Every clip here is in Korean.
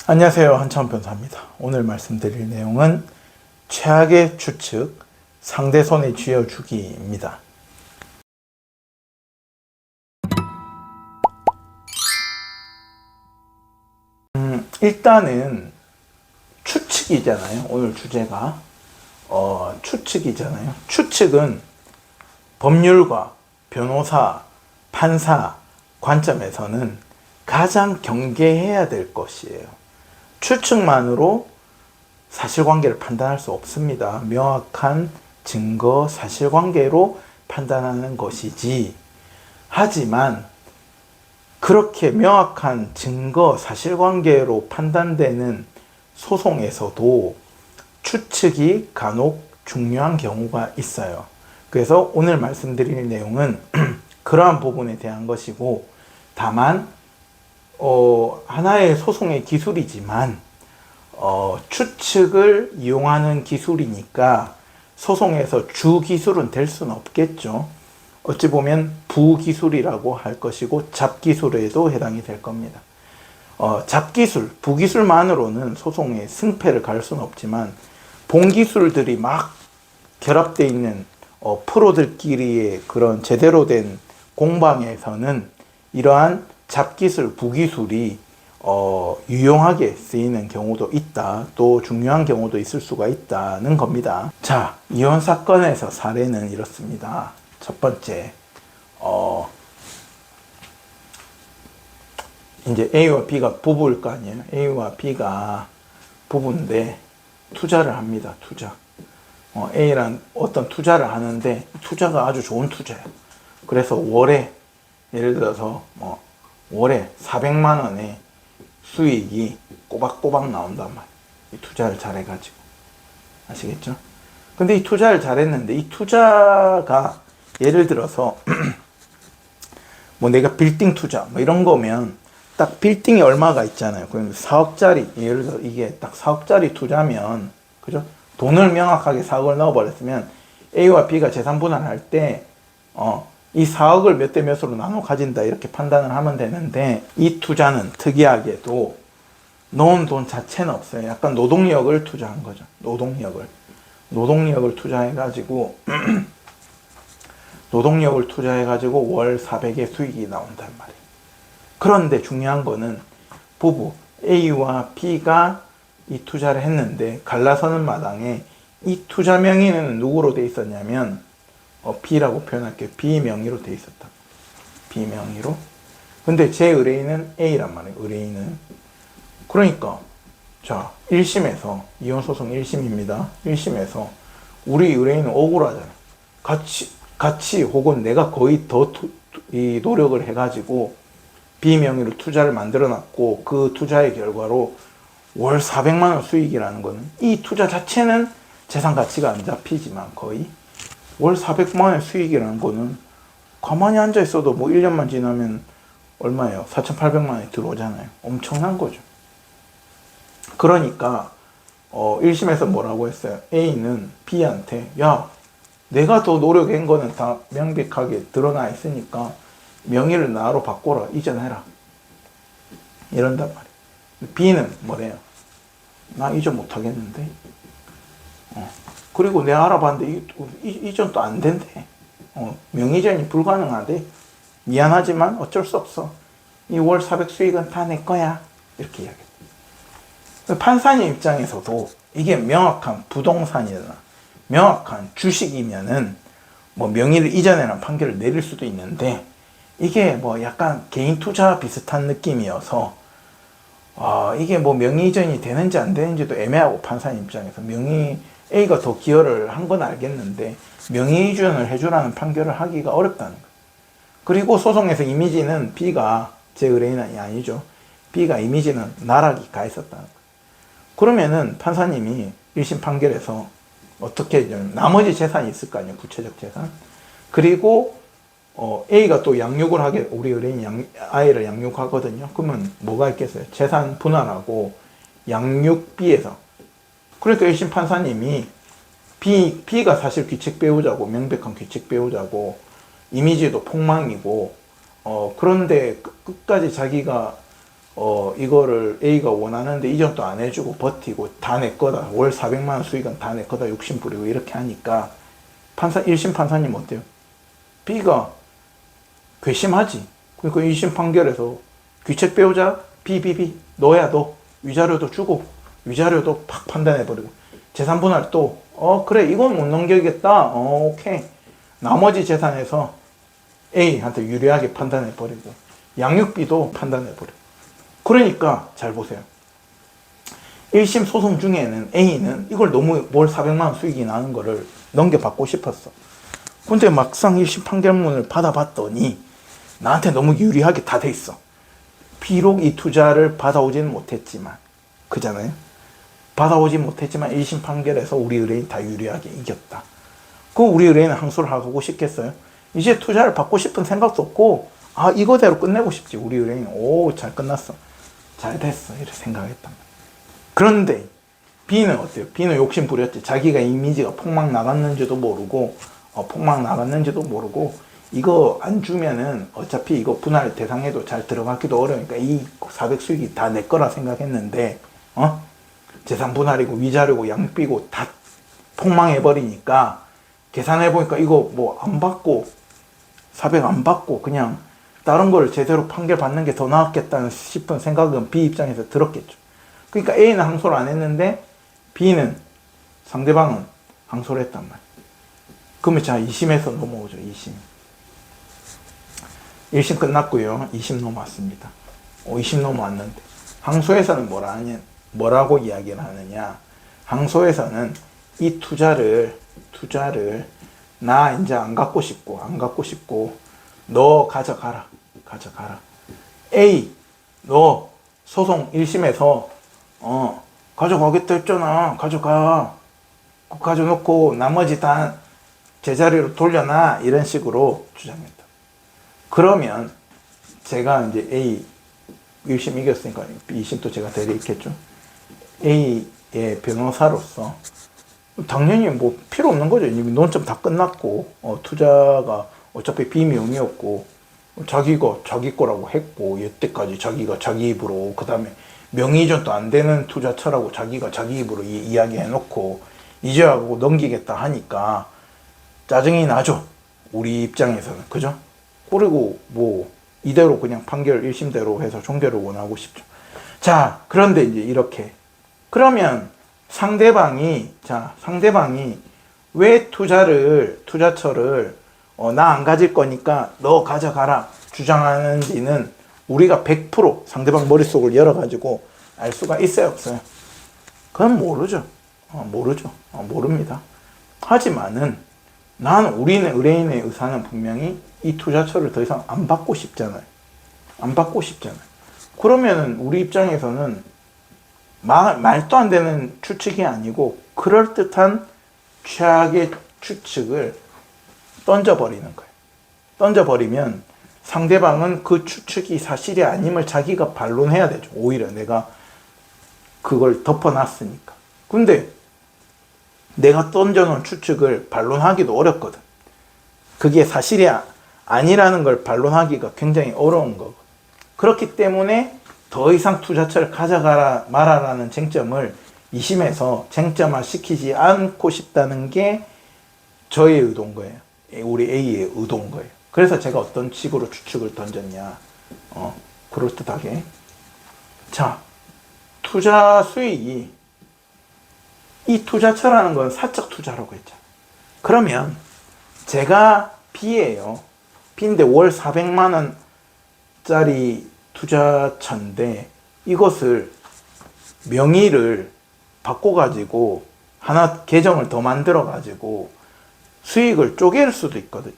안녕하세요. 한차원 변호사입니다. 오늘 말씀드릴 내용은 최악의 추측, 상대 손에 쥐어주기입니다. 일단은 추측이잖아요. 오늘 주제가 추측이잖아요. 추측은 법률과 변호사, 판사 관점에서는 가장 경계해야 될 것이에요. 추측만으로 사실관계를 판단할 수 없습니다. 명확한 증거, 사실관계로 판단하는 것이지. 하지만 그렇게 명확한 증거, 사실관계로 판단되는 소송에서도 추측이 간혹 중요한 경우가 있어요. 그래서 오늘 말씀드릴 내용은 그러한 부분에 대한 것이고, 다만 하나의 소송의 기술이지만 추측을 이용하는 기술이니까 소송에서 주 기술은 될 수는 없겠죠. 어찌 보면 부기술이라고 할 것이고 잡기술에도 해당이 될 겁니다. 잡기술, 부기술만으로는 소송의 승패를 가릴 수는 없지만 본기술들이 막 결합되어 있는 프로들끼리의 그런 제대로 된 공방에서는 이러한 잡기술, 부기술이 유용하게 쓰이는 경우도 있다. 또 중요한 경우도 있을 수가 있다는 겁니다. 자, 이혼 사건에서 사례는 이렇습니다. 첫 번째, 이제 A와 B가 부부일 거 아니에요. A와 B가 부부인데 투자를 합니다. 투자. A란 어떤 투자를 하는데 투자가 아주 좋은 투자예요. 그래서 월에 예를 들어서 월에 400만 원의 수익이 꼬박꼬박 나온단 말이에요. 이 투자를 잘해가지고. 아시겠죠? 근데 이 투자를 잘했는데 이 투자가 예를 들어서 뭐 내가 빌딩 투자 뭐 이런 거면 딱 빌딩이 얼마가 있잖아요. 그럼 4억짜리 예를 들어 이게 딱 4억짜리 투자면 그죠? 돈을 명확하게 4억을 넣어버렸으면 A와 B가 재산 분할할 때 이 4억을 몇 대 몇으로 나눠 가진다 이렇게 판단을 하면 되는데 이 투자는 특이하게도 넣은 돈 자체는 없어요. 약간 노동력을 투자한 거죠. 노동력을 투자해가지고 월 400의 수익이 나온단 말이에요. 그런데 중요한 거는 부부 A와 B가 이 투자를 했는데 갈라서는 마당에 이 투자 명의는 누구로 돼 있었냐면 B라고 표현할게요. B 명의로 돼 있었다. B 명의로. 근데 제 의뢰인은 A란 말이에요. 의뢰인은. 그러니까 자 1심에서 이혼소송 1심입니다. 1심에서 우리 의뢰인은 억울하잖아요. 같이 혹은 내가 거의 더 이 노력을 해가지고 B 명의로 투자를 만들어놨고 그 투자의 결과로 월 400만 원 수익이라는 거는 이 투자 자체는 재산 가치가 안 잡히지만 거의 월 400만 원의 수익이라는 거는 가만히 앉아 있어도 뭐 1년만 지나면 얼마예요? 4,800만 원이 들어오잖아요. 엄청난 거죠. 그러니까 1심에서 뭐라고 했어요? A는 B한테 야 내가 더 노력한 거는 다 명백하게 드러나 있으니까 명의를 나로 바꿔라. 이전해라. 이런단 말이에요. B는 뭐래요? 나 이전 못하겠는데. 그리고 내가 알아봤는데 이전도 안 된대. 명의전이 불가능하대. 미안하지만 어쩔 수 없어. 이 월 400 수익은 다 내 거야. 이렇게 이야기해. 판사님 입장에서도 이게 명확한 부동산이나 명확한 주식이면은 뭐 명의를 이전해라는 판결을 내릴 수도 있는데 이게 뭐 약간 개인 투자 비슷한 느낌이어서 이게 뭐 명의 이전이 되는지 안 되는지도 애매하고 판사님 입장에서 명의 A가 더 기여를 한 건 알겠는데 명의 이전을 해주라는 판결을 하기가 어렵다는 거예요. 그리고 소송에서 이미지는 B가 제 의뢰인이 아니죠. B가 이미지는 나락이 가 있었다는 거예요. 그러면은 판사님이 1심 판결에서 어떻게 나머지 재산이 있을 거 아니에요. 구체적 재산. 그리고 A가 또 양육을 하게 우리 의뢰인이 아이를 양육하거든요. 그러면 뭐가 있겠어요? 재산 분할하고 양육비에서. 그러니까 1심 판사님이 B가 사실 귀책 배우자고 명백한 귀책 배우자고 이미지도 폭망이고 그런데 끝까지 자기가 이거를 A가 원하는데 이전도 안 해주고 버티고 다 내 거다. 월 400만 원 수익은 다 내 거다. 욕심 부리고 이렇게 하니까 1심 판사님 어때요? B가 괘씸하지. 그러니까 1심 판결에서 귀책 배우자 B 너야 너 위자료도 주고 위자료도 팍 판단해버리고 재산 분할 또 그래 이건 못 넘기겠다. 오케이. 나머지 재산에서 A한테 유리하게 판단해버리고 양육비도 판단해버리고. 그러니까 잘 보세요. 1심 소송 중에는 A는 이걸 너무 월 400만 원 수익이 나는 거를 넘겨받고 싶었어. 근데 막상 1심 판결문을 받아봤더니 나한테 너무 유리하게 다 돼 있어. 비록 이 투자를 받아오지는 못했지만, 그잖아요. 받아오지 못했지만 1심 판결에서 우리 의뢰인 다 유리하게 이겼다. 그 우리 의뢰인은 항소를 하고 싶겠어요? 이제 투자를 받고 싶은 생각도 없고 이거대로 끝내고 싶지. 우리 의뢰인 잘 끝났어. 잘 됐어. 이렇게 생각했단 말이야. 그런데 B는 어때요? B는 욕심 부렸지. 자기가 이미지가 폭망 나갔는지도 모르고 이거 안 주면은 어차피 이거 분할 대상에도 잘 들어가기도 어려우니까 이 400 수익이 다 내 거라 생각했는데 재산 분할이고 위자료고 양육비고 다 폭망해버리니까 계산해보니까 이거 뭐 안 받고 400 안 받고 그냥 다른 걸 제대로 판결 받는 게 더 나았겠다는 싶은 생각은 B 입장에서 들었겠죠. 그러니까 A는 항소를 안 했는데 B는 상대방은 항소를 했단 말이에요. 그러면 자 2심에서 넘어오죠. 2심. 1심 끝났고요. 2심 넘어왔습니다. 2심 넘어왔는데 항소에서는 뭐라고 이야기를 하느냐. 항소에서는 이 투자를 나 이제 안 갖고 싶고 너 가져가라. A 너 소송 1심에서 가져가겠다 했잖아. 가져놓고 나머지 다 제자리로 돌려놔. 이런 식으로 주장했다. 그러면 제가 이제 A 1심 이겼으니까 2심도 제가 대리했겠죠. A의 변호사로서 당연히 뭐 필요 없는 거죠. 논점 다 끝났고 투자가 어차피 비명이었고 자기가 자기 거라고 했고 여태까지 자기가 자기 입으로 그 다음에 명의이전도 안 되는 투자처라고 자기가 자기 입으로 이야기해놓고 이제하고 넘기겠다 하니까 짜증이 나죠. 우리 입장에서는. 그죠? 그리고 뭐 이대로 그냥 판결 1심대로 해서 종결을 원하고 싶죠. 자, 그런데 이제 이렇게 그러면 상대방이 왜 투자처를 나 안 가질 거니까 너 가져가라 주장하는지는 우리가 100% 상대방 머릿속을 열어가지고 알 수가 있어요, 없어요? 그건 모르죠. 모릅니다. 하지만은 우리는 의뢰인의 의사는 분명히 이 투자처를 더 이상 안 받고 싶잖아요. 그러면은 우리 입장에서는 말도 안 되는 추측이 아니고 그럴듯한 최악의 추측을 던져버리는 거예요. 던져버리면 상대방은 그 추측이 사실이 아님을 자기가 반론해야 되죠. 오히려 내가 그걸 덮어놨으니까. 근데 내가 던져놓은 추측을 반론하기도 어렵거든. 그게 사실이 아니라는 걸 반론하기가 굉장히 어려운 거고. 그렇기 때문에 더 이상 투자처를 가져가라 말아라는 쟁점을 2심에서 쟁점화 시키지 않고 싶다는 게 저의 의도인 거예요. 우리 A의 의도인 거예요. 그래서 제가 어떤 식으로 추측을 던졌냐. 그럴듯하게. 자, 투자 수익이 이 투자처라는 건 사적 투자라고 했죠. 그러면 제가 B예요. B인데 월 400만 원짜리 투자처인데 이것을 명의를 바꿔가지고 하나 계정을 더 만들어가지고 수익을 쪼갤 수도 있거든요.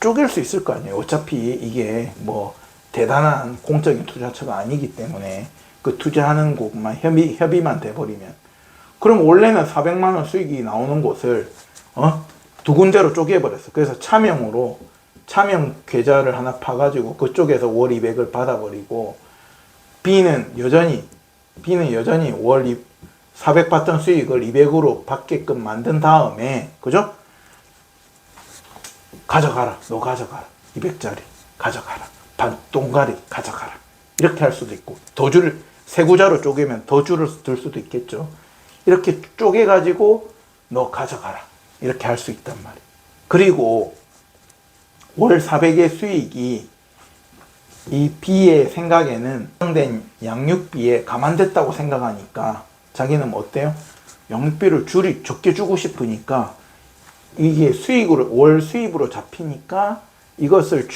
쪼갤 수 있을 거 아니에요. 어차피 이게 뭐 대단한 공적인 투자처가 아니기 때문에 그 투자하는 곳만 협의만 돼버리면 그럼 원래는 400만 원 수익이 나오는 곳을 두 군데로 쪼개버렸어. 그래서 차명 계좌를 하나 파가지고 그쪽에서 월 200을 받아버리고 B는 여전히 월 400 받던 수익을 200으로 받게끔 만든 다음에, 그죠? 가져가라. 너 가져가라. 200짜리 가져가라. 반동가리 가져가라. 이렇게 할 수도 있고, 더주를 세 구자로 쪼개면 더주를 들 수도 있겠죠. 이렇게 쪼개가지고 너 가져가라, 이렇게 할 수 있단 말이에요. 그리고 월 400의 수익이 이 B의 생각에는 된 양육비에 감안됐다고 생각하니까 자기는 어때요? 양육비를 적게 주고 싶으니까 이게 수익으로, 월 수입으로 잡히니까 이것을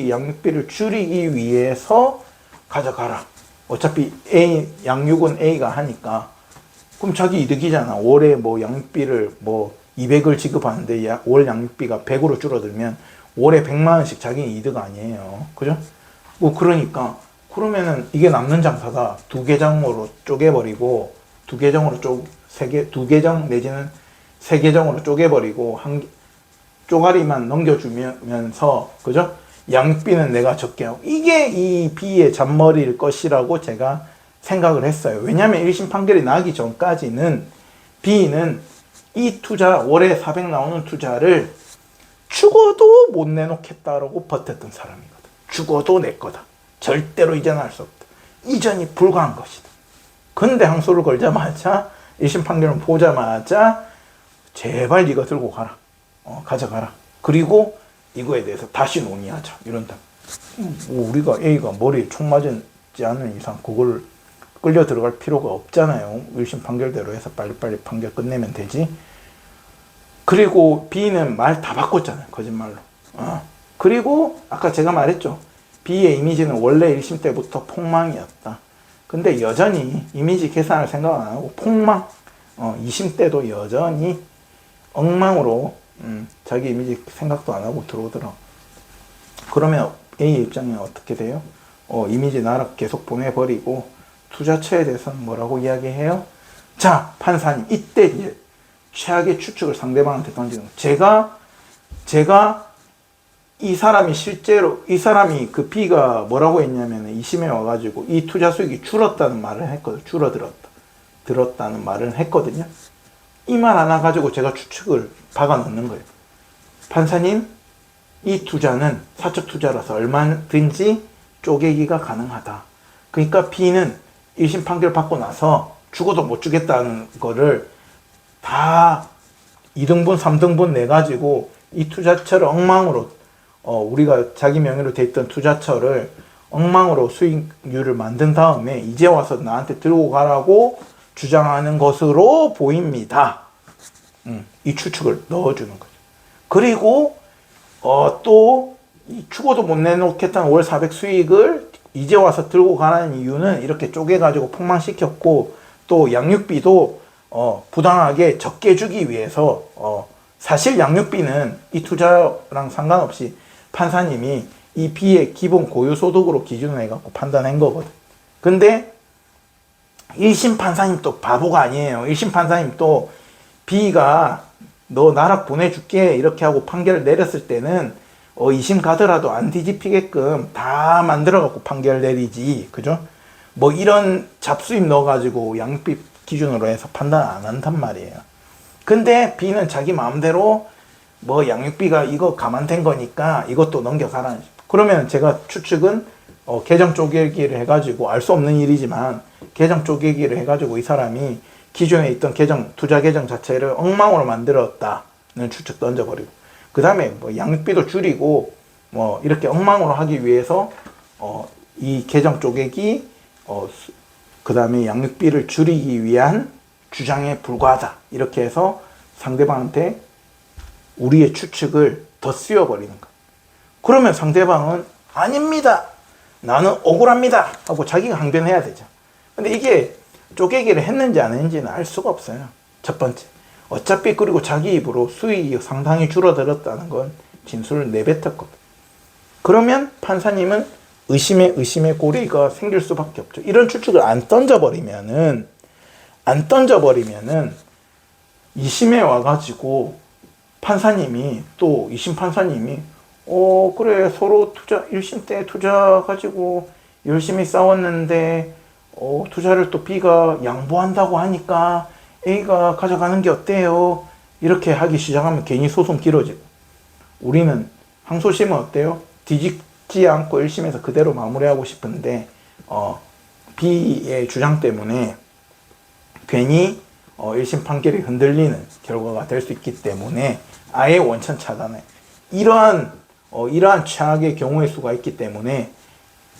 양육비를 줄이기 위해서 가져가라. 어차피 양육은 A가 하니까. 그럼 자기 이득이잖아. 월에 뭐 양육비를 뭐 200을 지급하는데 월 양육비가 100으로 줄어들면 월에 100만 원씩 자기는 이득 아니에요. 그죠? 뭐 그러니까 그러면은 이게 남는 장사다. 두 계정으로 쪼개버리고, 두 계정 내지는 세 계정으로 쪼개버리고 쪼가리만 넘겨주면서, 그죠? 양육비는 내가 적게 하고, 이게 이 B의 잔머리일 것이라고 제가 생각을 했어요. 왜냐하면 1심 판결이 나기 전까지는 B는 이 투자, 월에 400 나오는 투자를 죽어도 못 내놓겠다라고 버텼던 사람이거든. 죽어도 내 거다. 절대로 이전할 수 없다. 이전이 불가한 것이다. 근데 항소를 걸자마자, 1심 판결을 보자마자 제발 이거 들고 가라. 가져가라. 그리고 이거에 대해서 다시 논의하자. 이런다. 뭐 우리가 A가 머리에 총 맞지 않은 이상 그걸 끌려 들어갈 필요가 없잖아요. 1심 판결대로 해서 빨리빨리 판결 끝내면 되지. 그리고 B는 말 다 바꿨잖아요. 거짓말로. 그리고 아까 제가 말했죠. B의 이미지는 원래 1심 때부터 폭망이었다. 근데 여전히 이미지 개선할 생각 안 하고 폭망. 2심 때도 여전히 엉망으로 자기 이미지 생각도 안 하고 들어오더라. 그러면 A 입장에 어떻게 돼요? 이미지 나락 계속 보내버리고 투자처에 대해서는 뭐라고 이야기해요? 자, 판사님, 이때 이제 최악의 추측을 상대방한테 던지는 거예요. 제가 이 사람이 그 B가 뭐라고 했냐면 2심에 와가지고 이 투자 수익이 줄었다는 말을 했거든요. 들었다는 말을 했거든요. 이 말 하나 가지고 제가 추측을 박아 넣는 거예요. 판사님, 이 투자는 사적 투자라서 얼마든지 쪼개기가 가능하다. 그러니까 B는 1심 판결 받고 나서 죽어도 못 주겠다는 거를 다 2등분, 3등분 내가지고 이 투자처를 엉망으로, 우리가 자기 명의로 돼 있던 투자처를 엉망으로 수익률을 만든 다음에 이제 와서 나한테 들고 가라고 주장하는 것으로 보입니다. 이 추측을 넣어주는 거죠. 그리고 또 죽어도 못 내놓겠다는 월 400 수익을 이제 와서 들고 가라는 이유는 이렇게 쪼개가지고 폭망시켰고, 또 양육비도 부당하게 적게 주기 위해서, 사실 양육비는 이 투자랑 상관없이 판사님이 이 B의 기본 고유소득으로 기준을 해갖고 판단한 거거든. 근데 1심 판사님 또 바보가 아니에요. 1심 판사님 또 B가 너 나락 보내줄게 이렇게 하고 판결을 내렸을 때는 2심 가더라도 안 뒤집히게끔 다 만들어갖고 판결 내리지. 그죠? 뭐 이런 잡수입 넣어가지고 양육비 기준으로 해서 판단 안 한단 말이에요. 근데 B는 자기 마음대로 뭐 양육비가 이거 감안된 거니까 이것도 넘겨가라. 그러면 제가 추측은 계정 쪼개기를 해가지고, 알 수 없는 일이지만 계정 쪼개기를 해가지고 이 사람이 기존에 있던 투자 계정 자체를 엉망으로 만들었다는 추측 던져버리고, 그 다음에 뭐 양육비도 줄이고 뭐 이렇게 엉망으로 하기 위해서 이 계정 쪼개기, 그 다음에 양육비를 줄이기 위한 주장에 불과하다. 이렇게 해서 상대방한테 우리의 추측을 더 씌워버리는 거야. 그러면 상대방은 아닙니다, 나는 억울합니다 하고 자기가 항변해야 되죠. 근데 이게 쪼개기를 했는지 안 했는지는 알 수가 없어요. 첫 번째, 어차피 그리고 자기 입으로 수익이 상당히 줄어들었다는 건 진술을 내뱉었거든. 그러면 판사님은 의심의 고리가 생길 수밖에 없죠. 이런 추측을 안 던져버리면은 2심에 와가지고 판사님이, 또 2심 판사님이 그래, 서로 1심 때 투자 가지고 열심히 싸웠는데 투자를 또 B가 양보한다고 하니까 A가 가져가는 게 어때요? 이렇게 하기 시작하면 괜히 소송 길어지고, 우리는 항소심은 어때요? 뒤집지 않고 1심에서 그대로 마무리하고 싶은데 B의 주장 때문에 괜히 1심 판결이 흔들리는 결과가 될 수 있기 때문에 아예 원천 차단해. 이러한 최악의 경우의 수가 있기 때문에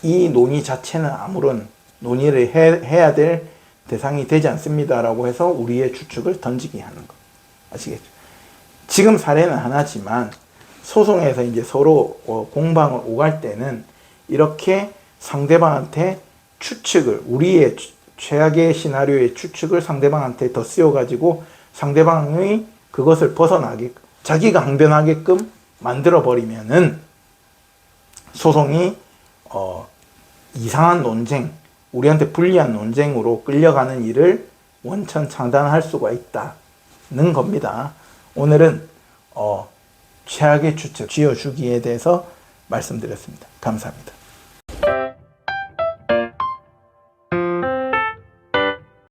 이 논의 자체는 아무런 논의를 해야 될 대상이 되지 않습니다라고 해서 우리의 추측을 던지게 하는 거. 아시겠죠? 지금 사례는 하나지만 소송에서 이제 서로 공방을 오갈 때는 이렇게 상대방한테 추측을, 우리의 최악의 시나리오의 추측을 상대방한테 더 씌워가지고 상대방의 그것을 벗어나게, 자기가 항변하게끔 만들어버리면은 소송이 이상한 논쟁, 우리한테 불리한 논쟁으로 끌려가는 일을 원천 차단할 수가 있다는 겁니다. 오늘은 최악의 추측 쥐어주기에 대해서 말씀드렸습니다. 감사합니다.